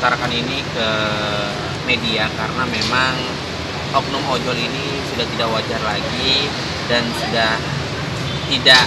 mengutarakan ini ke media karena memang oknum ojol ini sudah tidak wajar lagi dan sudah tidak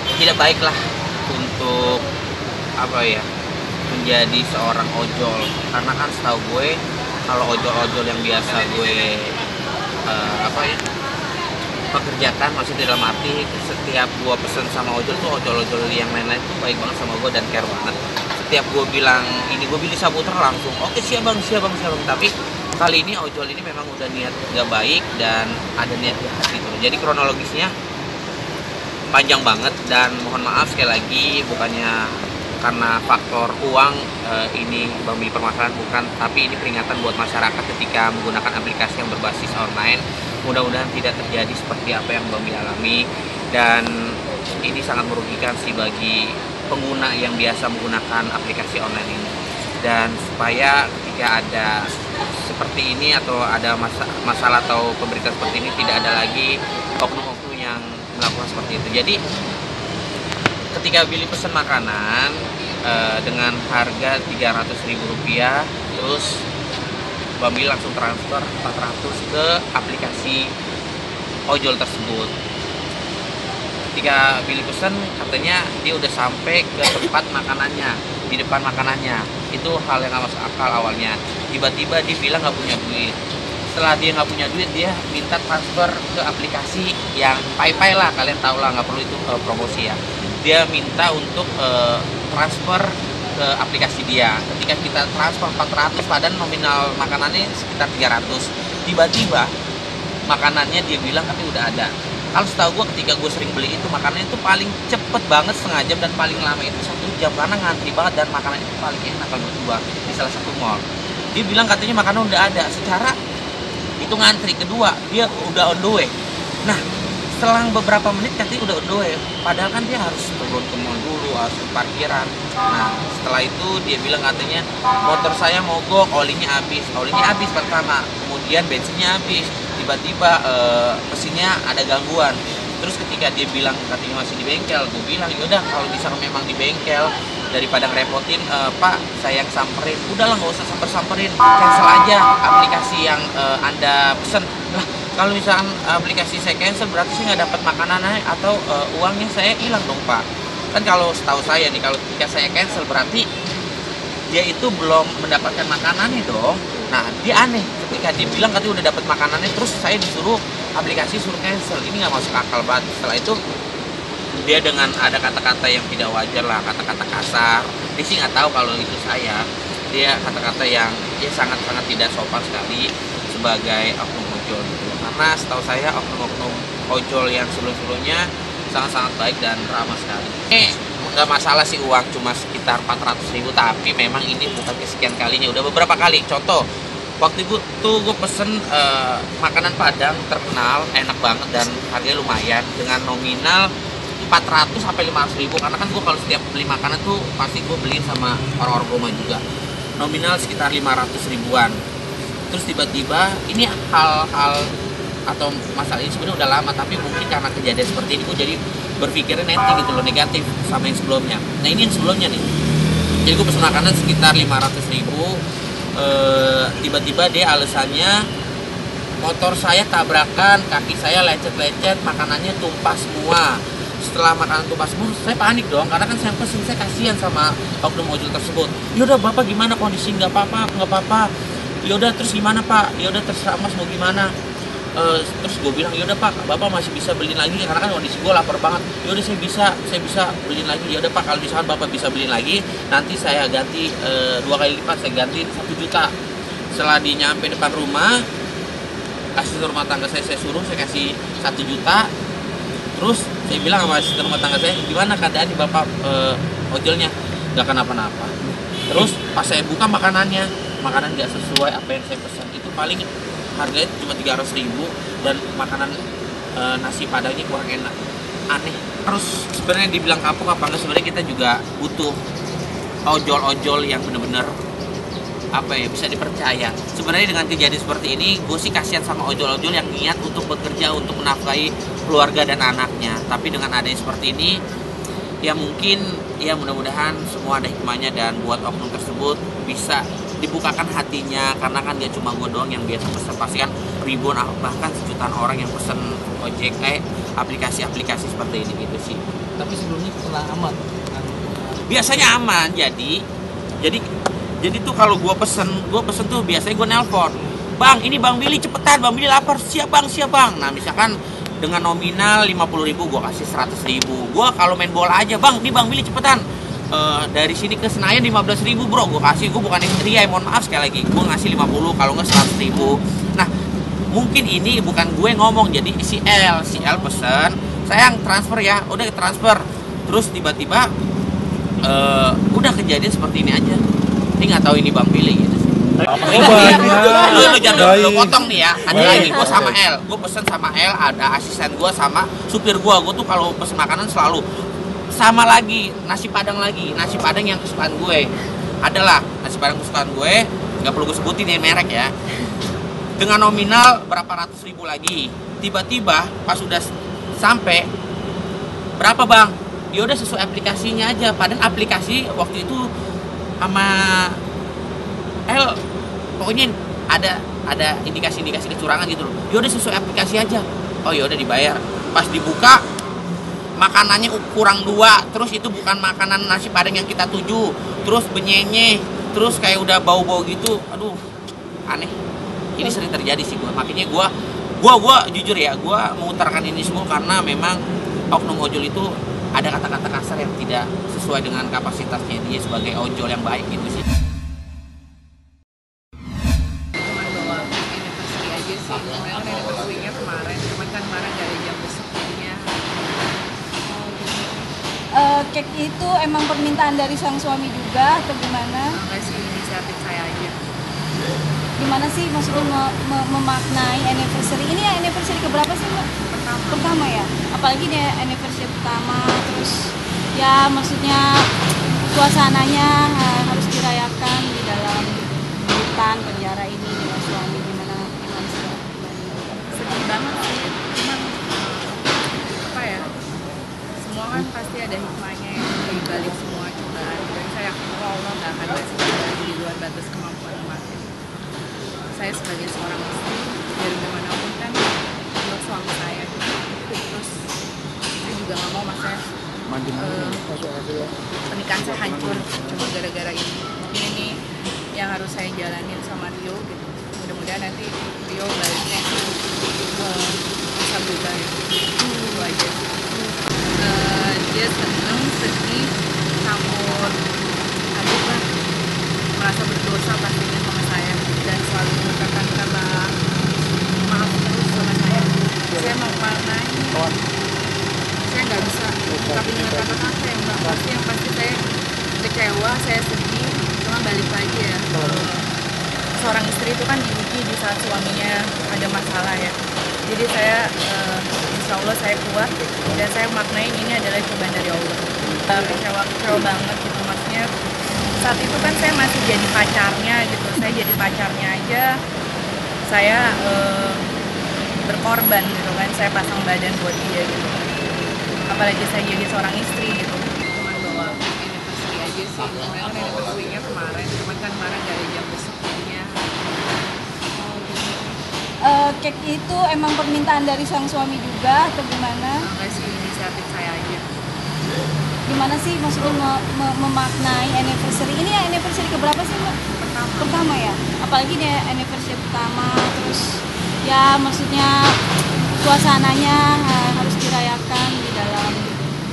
baiklah untuk menjadi seorang ojol. Karena kan setahu gue kalau ojol-ojol yang biasa gue pekerjakan, maksudnya dalam arti setiap gue pesen sama ojol tuh, ojol-ojol yang lain-lain tuh baik banget sama gue dan care banget. Setiap gue bilang ini gue pilih sabuter langsung oke siap bang. Tapi kali ini ojol ini memang udah niat gak baik dan ada niat jahat gitu. Jadi kronologisnya panjang banget dan mohon maaf sekali lagi, bukannya karena faktor uang ini Bang Billy permasalahan, bukan, tapi ini peringatan buat masyarakat ketika menggunakan aplikasi yang berbasis online. Mudah-mudahan tidak terjadi seperti apa yang Bang Billy alami, dan ini sangat merugikan sih bagi pengguna yang biasa menggunakan aplikasi online ini. Dan supaya ketika ada seperti ini atau ada masalah atau pemberitaan seperti ini, tidak ada lagi oknum-oknum yang melakukan seperti itu. Jadi ketika Billy pesan makanan dengan harga Rp300.000, terus Bang Billy langsung transfer 400 ke aplikasi ojol tersebut. Ketika Billy pesan, katanya dia udah sampai ke tempat makanannya, di depan makanannya. Itu hal yang gak masuk akal awalnya. Tiba-tiba dia bilang gak punya duit. Setelah dia nggak punya duit, dia minta transfer ke aplikasi yang PayPay lah, kalian tahu lah, nggak perlu itu promosi ya. Dia minta untuk transfer ke aplikasi dia. Ketika kita transfer 400, padahal nominal makanannya sekitar 300. Tiba-tiba makanannya dia bilang tapi udah ada. Kalau setahu gue ketika gue sering beli itu, makanannya itu paling cepet banget setengah jam dan paling lama itu 1 jam karena ngantri banget, dan makanannya itu paling enak kalau menurut gue di salah satu mall. Dia bilang katanya makanan udah ada, secara itu ngantri. Kedua, dia udah on the way. Nah, selang beberapa menit katanya udah on the way, padahal kan dia harus turun ke mall dulu, harus ke parkiran. Nah, setelah itu dia bilang katanya motor saya mogok, olinya habis pertama, kemudian bensinnya habis, tiba-tiba mesinnya ada gangguan. Terus ketika dia bilang katanya masih di bengkel, gue bilang yaudah kalau bisa memang di bengkel, daripada ngerepotin, Pak saya yang samperin. Udahlah nggak usah samperin, cancel aja aplikasi yang Anda pesen. Lah kalau misalkan aplikasi saya cancel, berarti saya nggak dapat makanannya atau uangnya saya hilang dong Pak. Kan kalau setahu saya nih, kalau ketika saya cancel berarti dia itu belum mendapatkan makanannya dong. Nah dia aneh ketika dia bilang katanya udah dapat makanannya, terus saya disuruh aplikasi suruh cancel. Ini nggak masuk akal banget. Setelah itu dia dengan ada kata-kata yang tidak wajar lah, kata-kata kasar. Dia sih nggak tahu kalau itu saya. Dia kata-kata yang ya sangat-sangat tidak sopan sekali sebagai oknum ojol gitu. Karena setahu saya oknum-oknum ojol yang sebelum-sebelumnya sangat-sangat baik dan ramah sekali. Nggak masalah sih uang cuma sekitar 400.000, tapi memang ini bukan kesekian kalinya, udah beberapa kali. Contoh, waktu itu tuh gue pesen makanan Padang terkenal, enak banget dan harganya lumayan, dengan nominal 400 sampai 500.000. Karena kan gue kalau setiap beli makanan tuh pasti gue beli sama orang-orang rumah juga. Nominal sekitar 500.000-an. Terus tiba-tiba ini hal-hal atau masalah ini sebenarnya udah lama, tapi mungkin karena kejadian seperti ini gue jadi berpikirnya netting gitu loh, negatif sama yang sebelumnya. Nah ini yang sebelumnya nih. Jadi gue pesen makanan sekitar 500.000. Tiba-tiba dia alasannya motor saya tabrakan, kaki saya lecet-lecet, makanannya tumpah semua. Setelah makanan tumpah semua, saya panik dong, karena kan saya pesen, saya kasihan sama oknum ojol tersebut. Yaudah bapak gimana kondisi? Nggak apa-apa. Yaudah terus gimana pak? Yaudah terserah mas mau gimana. Terus gue bilang yaudah pak, bapak masih bisa beliin lagi karena kan kondisi gue lapar banget. Yaudah saya bisa beliin lagi. Yaudah pak, kalau misalkan bapak bisa beliin lagi, nanti saya ganti 2 kali lipat, saya ganti 1 juta. Setelah dia nyampe depan rumah, asisten rumah tangga saya suruh, saya kasih 1 juta. Terus saya bilang sama asisten rumah tangga saya, gimana keadaan di bapak ojolnya? Gak kenapa-napa. Terus pas saya buka makanannya, makanan gak sesuai apa yang saya pesan. Itu paling harganya cuma 300.000 dan makanan nasi padangnya kurang enak. Aneh. Terus sebenarnya dibilang kapok apa enggak, sebenarnya kita juga butuh ojol-ojol yang benar-benar bisa dipercaya. Sebenarnya dengan kejadian seperti ini, gue sih kasihan sama ojol-ojol yang niat untuk bekerja untuk menafkahi keluarga dan anaknya. Tapi dengan adanya seperti ini, Ya mungkin ya mudah-mudahan semua ada hikmahnya, dan buat oknum tersebut bisa dibukakan hatinya, karena kan dia cuma gue doang yang biasa pesen, pasti kan ribuan bahkan sejutaan orang yang pesen ojek aplikasi-aplikasi seperti ini gitu sih. Tapi sebelumnya pernah aman? Biasanya aman, jadi tuh kalau gue pesen tuh biasanya gue nelpon, bang ini bang Billy cepetan, bang Billy lapar, siap bang. Nah misalkan dengan nominal 50.000 gue kasih 100.000. Gue kalau main bola aja, bang ini bang Billy cepetan, dari sini ke Senayan 15.000 bro, gue kasih. Gue bukan ria, mohon maaf sekali lagi, gue ngasih 50, kalau nggak 100.000. Nah mungkin ini bukan gue ngomong, jadi si L pesen, sayang transfer ya, udah transfer, terus tiba-tiba udah kejadian seperti ini aja. Ini nggak tahu ini bang Billy gitu sih. Lu jangan lu potong nih ya. Ada lagi gue sama L, gue pesen sama L, ada asisten gue sama supir gue tuh kalau pesen makanan selalu sama lagi nasi padang yang kesukaan gue. Adalah nasi padang kesukaan gue, nggak perlu gue sebutin ya merek ya. Dengan nominal berapa ratus ribu lagi. Tiba-tiba pas udah sampai, berapa bang? Ya udah sesuai aplikasinya aja. Padahal aplikasi waktu itu sama L pokoknya ada indikasi kecurangan gitu loh. Ya udah sesuai aplikasi aja. Oh ya udah dibayar. Pas dibuka makanannya kurang 2, terus itu bukan makanan nasi padang yang kita tuju, terus benyenye, terus kayak udah bau-bau gitu. Aduh, aneh. Ini sering terjadi sih gue. Makanya gue jujur ya, gue mengutarakan ini semua karena memang oknum ojol itu ada kata-kata kasar yang tidak sesuai dengan kapasitasnya dia sebagai ojol yang baik gitu sih. Cuman bawa anniversary aja sih. Sebenarnya kan anniversary-nya kemarin, cuman kan kemarin gak ada jam besoknya. Cake itu emang permintaan dari sang suami juga atau gimana? Enggak sih, inisiatif saya aja. Gimana sih maksudnya memaknai anniversary? Ini anniversary keberapa sih Mbak? Pertama ya? Apalagi nih anniversary pertama, terus ya maksudnya suasananya harus dirayakan di dalam hutan penjara ini dengan suami. Gimana sih? Sedih banget sih, cuman apa ya, semua kan pasti ada hikmahnya yang di balik semua cobaan. Dan saya yakin bahwa Allah gak akan kasih cobaan di luar batas kemampuan umat. Saya sebagai seorang istri, dari dimanapun kan Allah suami saya, terus saya juga nggak mau pernikahan saya hancur cuma gara-gara ini. Mungkin ini yang harus saya jalanin sama Rio gitu. Mudah-mudahan nanti Rio baliknya bisa berubah ya. Itu aja. Dia seneng, sedih, campur aduk lah, merasa berdosa pastinya sama saya, dan selalu mengungkapkan kata maaf terus sama saya. Saya mau maknai, saya nggak bisa tapi dengan kata-kata yang pasti saya kecewa, saya sedih. Cuma balik lagi ya, seorang istri itu kan diuji di saat suaminya ada masalah ya. Jadi saya insya Allah saya kuat, dan saya maknain ini adalah cobaan dari Allah. Kecewa banget gitu, maksudnya saat itu kan saya masih jadi pacarnya gitu. Saya jadi pacarnya aja saya berkorban gitu kan, saya pasang badan buat dia gitu, apalagi saya jadi seorang istri gitu. Cuman bawa anniversary aja sih. Sebenarnya kan anniversary-nya kemarin, cuman kan kemarin gak ada jam besoknya. Cake itu emang permintaan dari sang suami juga atau gimana? Enggak sih, inisiatif saya aja. Gimana sih maksudnya memaknai anniversary? Ini anniversary keberapa sih Mbak? Pertama ya? Apalagi nih anniversary pertama, terus ya maksudnya suasananya harus dirayakan di dalam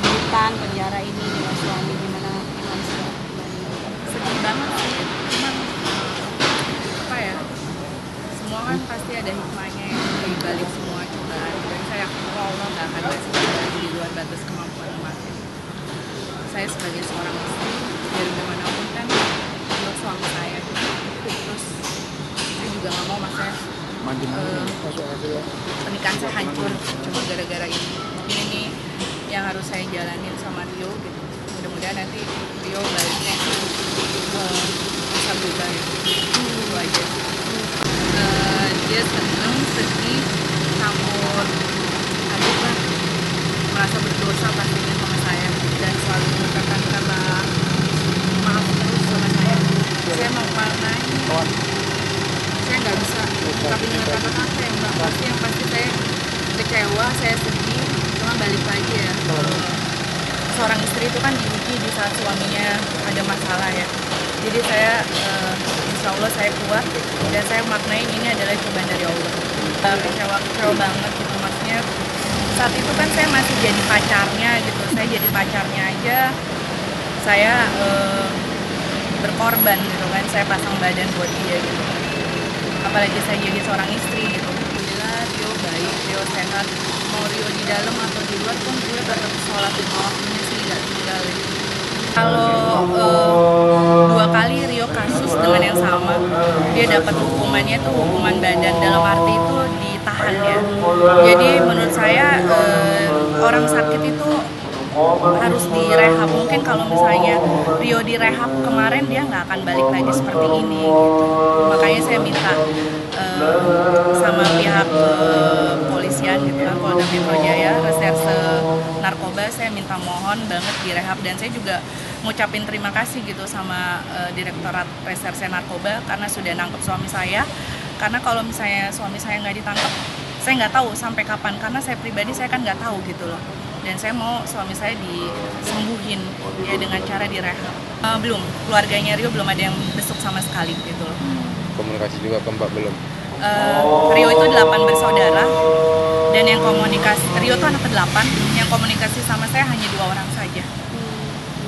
hutan penjara ini dengan suami. Gimana sih? Sedih banget sih, cuman apa ya, semua kan pasti ada hikmahnya yang di balik semua cobaan. Dan saya yakin bahwa Allah gak akan kasih cobaan di luar batas kemampuan umat. Saya sebagai seorang istri, dari dimanapun kan Allah suami saya, terus saya juga nggak mau pernikahan saya hancur cuma gara-gara ini. Mungkin ini yang harus saya jalanin sama Rio gitu. Mudah-mudahan nanti Rio baliknya bisa berubah ya. Itu aja. Dia seneng, sedih, campur aduk lah, merasa berdosa pastinya sama saya, dan selalu ungkapin dengan kata-kata ya Mbak. Pasti yang pasti saya kecewa, saya sedih, cuma balik lagi ya. Seorang istri itu kan diuji di saat suaminya ada masalah ya. Jadi saya insya Allah saya kuat dan saya maknain ini adalah cobaan dari Allah. Kecewa banget gitu, maksudnya saat itu kan saya masih jadi pacarnya gitu. Saya jadi pacarnya aja saya berkorban gitu kan, saya pasang badan buat dia gitu. Apalagi saya jadi seorang istri gitu. Alhamdulillah Rio baik, Rio sehat. Mau Rio di dalam atau di luar pun gue tetap sholat di waktunya sih nggak tinggal. Kalau 2 kali Rio kasus dengan yang sama, dia dapat hukumannya itu hukuman badan, dalam arti itu ditahan ya. Jadi menurut saya orang sakit itu harus direhab. Mungkin kalau misalnya Rio direhab kemarin dia nggak akan balik lagi seperti ini gitu. Makanya saya minta sama pihak kepolisian gitu kan, Polda Metro Jaya, Reserse Narkoba, saya minta mohon banget direhab. Dan saya juga ngucapin terima kasih gitu sama Direktorat Reserse Narkoba karena sudah nangkep suami saya. Karena kalau misalnya suami saya nggak ditangkap, saya nggak tahu sampai kapan, karena saya pribadi saya kan nggak tahu gitu loh. Dan saya mau suami saya disembuhin ya dengan cara direhab. Belum, keluarganya Rio belum ada yang besuk sama sekali gitu loh. Komunikasi juga ke Mbak belum? Rio itu 8 bersaudara dan yang komunikasi, Rio itu anak ke-8, yang komunikasi sama saya hanya 2 orang saja.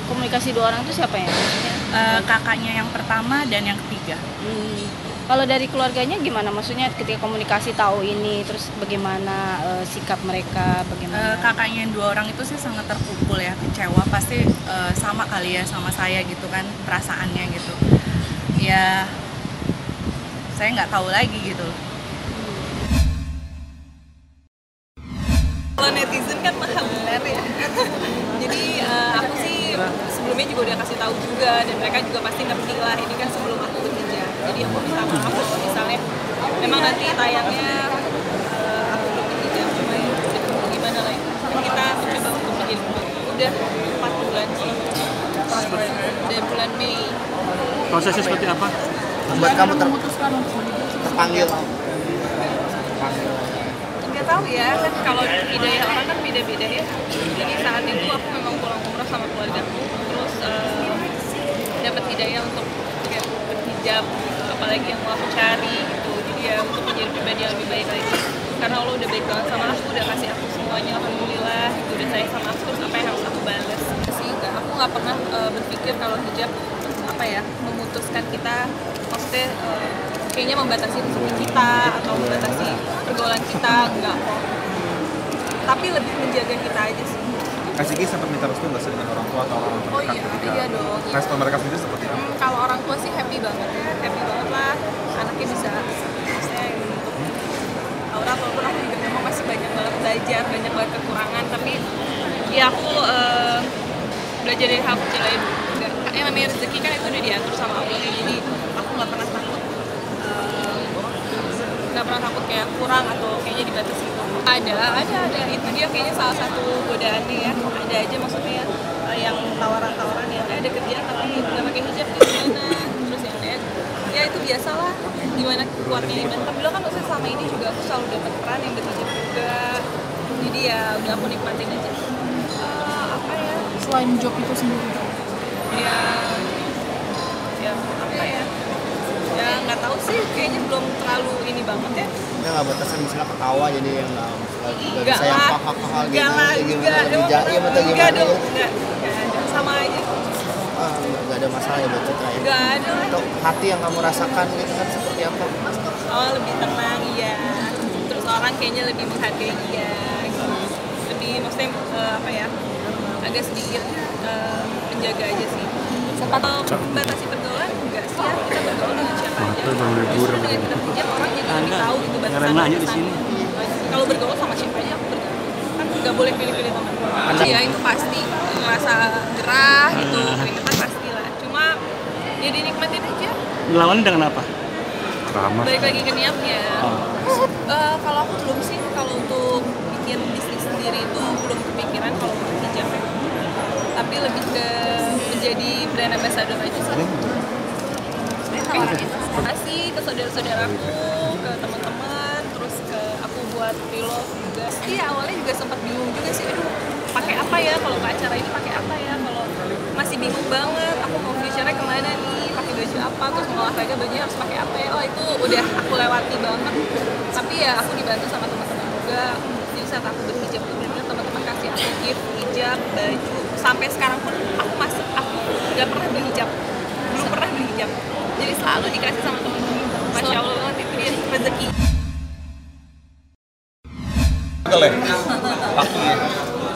Komunikasi 2 orang itu siapa ya? Kakaknya yang pertama dan yang ketiga. Kalau dari keluarganya gimana? Maksudnya ketika komunikasi tahu ini, terus bagaimana sikap mereka, bagaimana? Kakaknya yang 2 orang itu sih sangat terpukul ya, kecewa. Pasti sama kali ya sama saya gitu kan perasaannya gitu. Ya saya nggak tahu lagi gitu. Kalau netizen kan maha benar ya. Jadi aku sih sebelumnya juga udah kasih tahu juga, dan mereka juga pasti ngerti lah ini kan sebelum aku bekerja. Jadi aku minta maaf kalau misalnya memang nanti tayangnya aku belum bekerja, cuma ya gimana lagi. Kita mencoba untuk menjadi udah 4 bulan sih. Dari bulan Mei. Prosesnya seperti apa? Membuat kamu terpanggil. Nggak tahu ya, kan kalau hidayah orang kan beda-beda ya. Jadi saat itu aku memang pulang umrah sama keluargaku, terus dapat hidayah untuk kayak berhijab, apalagi yang mau aku cari gitu. Jadi ya untuk menjadi pribadi yang lebih baik lagi. Karena Allah udah baik banget sama aku, udah kasih aku semuanya, alhamdulillah. Gitu, udah sayang sama aku, terus apa yang harus aku balas? Sih, aku nggak pernah berpikir kalau hijab apa ya memutuskan kita, maksudnya kayaknya membatasi rezeki kita atau membatasi pergaulan kita, enggak kok. Tapi lebih menjaga kita aja sih. Kak Sigi sempat minta restu nggak sih dengan orang tua atau orang terdekat ketika Iya dong. respon mereka sendiri seperti apa? Kalau orang tua sih happy banget lah, anaknya bisa maksudnya untuk Aura, walaupun aku juga memang masih banyak banget belajar, banyak banget kekurangan, tapi ya aku belajar dari hal kecil aja dulu. Yang namanya rezeki kan itu udah diatur sama Allah, jadi aku nggak pernah takut kayak kurang atau kayaknya dibatasi itu. Ada itu dia kayaknya salah satu godaannya ya, ada aja maksudnya yang tawaran ya ada kerjaan tapi nggak pakai hijab tuh gimana, terus yang lain ya itu biasalah, gimana kuatnya iman. Tapi kan maksudnya selama ini juga aku selalu dapat peran yang berhijab juga, jadi ya udah aku nikmatin aja. Apa ya Selain job itu sendiri? Ya apa ya nggak tahu sih, kayaknya belum terlalu ini banget ya. Kita nggak batasan misalnya ketawa jadi yang nggak Enggak bisa yang lah, hahaha gitu, enggak gimana lebih jaim atau enggak gimana dong, gitu. enggak ada, sama aja. Nggak ada masalah ya buat Citra ya. Enggak ada lah. Untuk hati yang kamu rasakan gitu kan seperti apa? Oh, lebih tenang, iya. Terus orang kayaknya lebih menghargai dia gitu. Lebih maksudnya apa ya, agak sedikit menjaga aja sih. Batasi pergaulan enggak sih ya, kita bergaul dengan siapa aja. Justru dengan kita pinjam orang jadi lebih tahu gitu batasan di sini. Kalau bergaul sama siapa aja aku bergaul, kan nggak boleh pilih-pilih teman. Ya itu pasti ngerasa gerah gitu, keringetan pasti lah. Cuma ya dinikmatin aja. Melawan dengan apa? Balik lagi ke niatnya. Kalau aku belum sih, kalau untuk bikin bisnis sendiri itu belum kepikiran kalau untuk hijab. Tapi lebih ke menjadi brand ambassador aja sih. Terima kasih ke saudara-saudaraku ke teman-teman, terus ke aku buat pre-love juga. Iya awalnya juga sempat bingung juga sih, aduh pakai apa ya kalau ke acara ini, pakai apa ya, kalau masih bingung banget aku mau future-nya kemana nih, pakai baju apa, terus mau olahraga bajunya harus pakai apa ya. Oh itu udah aku lewati banget, tapi ya aku dibantu sama teman-teman juga. Jadi saat aku berhijab tuh benar-benar teman-teman kasih aku gift, hijab, baju. Sampai sekarang pun aku nggak pernah beli hijab, belum pernah beli hijab, jadi selalu dikasih sama teman-teman. Masya Allah banget, itu dia rezeki. Kali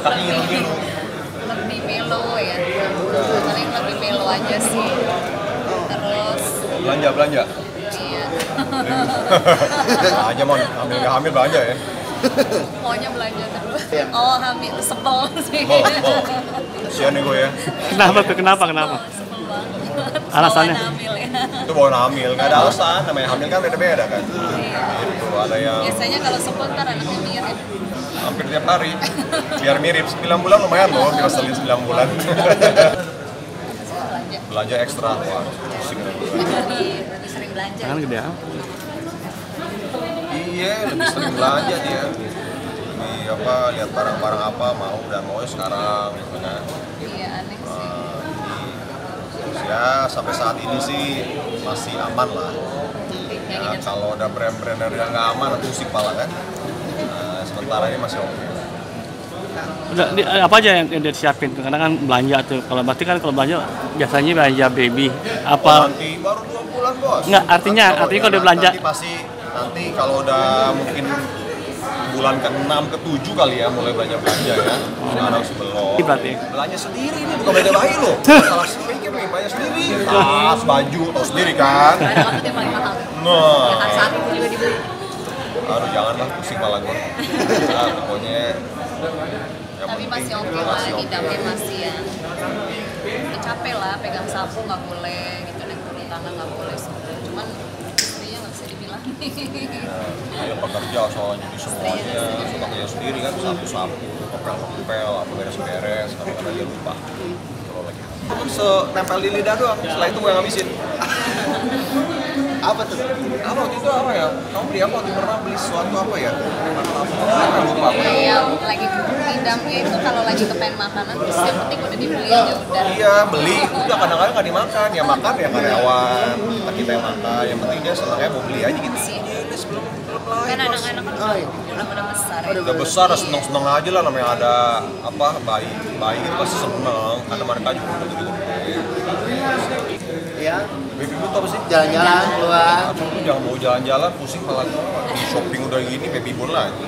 kaki ngilu-ngilu. Lebih melo ya, paling lebih melo aja sih. Terus Belanja. iya, Aja mau hamil nggak hamil belanja ya. maunya belanja terus. Oh hamil sebel sih. Mau. Kasihan nih gue ya. Kenapa? Sebel banget. Alasannya? Bawaan hamil ya. Itu bawaan hamil, nggak ada alasan. Namanya hamil kan beda-beda kan. Gitu, ada yang Biasanya kalau sebel ntar anaknya mirip. hampir tiap hari. Biar mirip, 9 bulan lumayan loh, dirasain 9 bulan. Belanja ekstra, wah pusing. Lebih sering belanja. Kan gede apa? Iya, lebih sering belanja dia. Lebih apa, lihat barang-barang apa, mau sekarang gitu kan. Iya aneh sih. Jadi, ya sampai saat ini sih masih aman lah. Ya, kalau ada brand-brand yang nggak aman, pusing pala kan. Sementara ini masih oke. Udah, apa aja yang dia siapin? Karena kan belanja tuh. Kalau berarti kan kalau belanja biasanya belanja baby. Apa? Nanti baru 2 bulan bos. Nggak, artinya kalau dia belanja. Nanti pasti kalau udah mungkin bulan ke-6 ke-7 kali ya mulai belanja ya. Sekarang sebelum. Berarti. Belanja sendiri ini bukan belanja bayi loh. Salah pikir nih belanja sendiri. Tas, baju, tahu sendiri kan. Ada apa yang paling mahal? Nah. Yang saat itu juga dibeli. Aduh janganlah pusing malah gue. Nah, pokoknya yang Tapi penting masih oke lah, masih oke. hidupnya masih ya. Capek lah, pegang sapu nggak boleh, gitu naik turun tangga nggak boleh. Cuman istrinya nggak bisa dibilang. Dia pekerja soalnya jadi semuanya suka kerja sendiri kan, sapu-sapu, ngepel-ngepel, apa beres-beres, kadang-kadang dia lupa. Kalau lagi nempel di lidah doang, setelah itu gue ngabisin. Apa tuh? Waktu itu apa ya? Kamu beli apa? Waktu pernah beli sesuatu apa ya? Lupa. Iya, lagi hidupnya itu kalau lagi kepengen makanan, terus yang penting udah dibeli aja udah. Iya, beli. Udah kadang-kadang nggak dimakan. Ya makan ya karyawan, kita yang makan. Yang penting dia senangnya mau beli aja gitu. Ini sebelum Kan lahir. anak-anak kan udah besar ya. Udah besar, seneng-seneng aja lah namanya ada apa bayi itu pasti seneng karena mereka juga udah gede-gede. Ya, Baby boot apa sih? jalan-jalan keluar. Aku tuh jangan mau jalan-jalan pusing malah shopping udah gini baby boot lagi.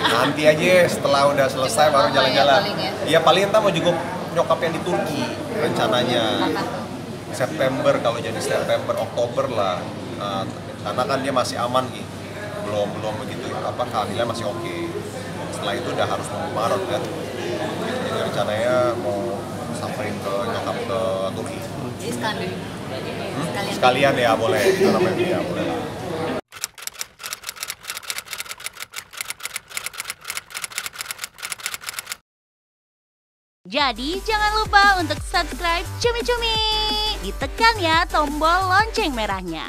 Nanti aja setelah udah selesai baru jalan-jalan. Iya paling entah mau jenguk nyokap yang di Turki rencananya. September kalau jadi September Oktober lah. Karena kan dia masih aman gitu. Belum begitu apa kehamilan masih oke. Setelah itu udah harus nunggu Maret kan. Jadi rencananya mau samperin ke nyokap ke Turki. Jadi Sekalian ya boleh, itu namanya ya boleh lah. Jadi jangan lupa untuk subscribe Cumi Cumi. Ditekan ya tombol lonceng merahnya.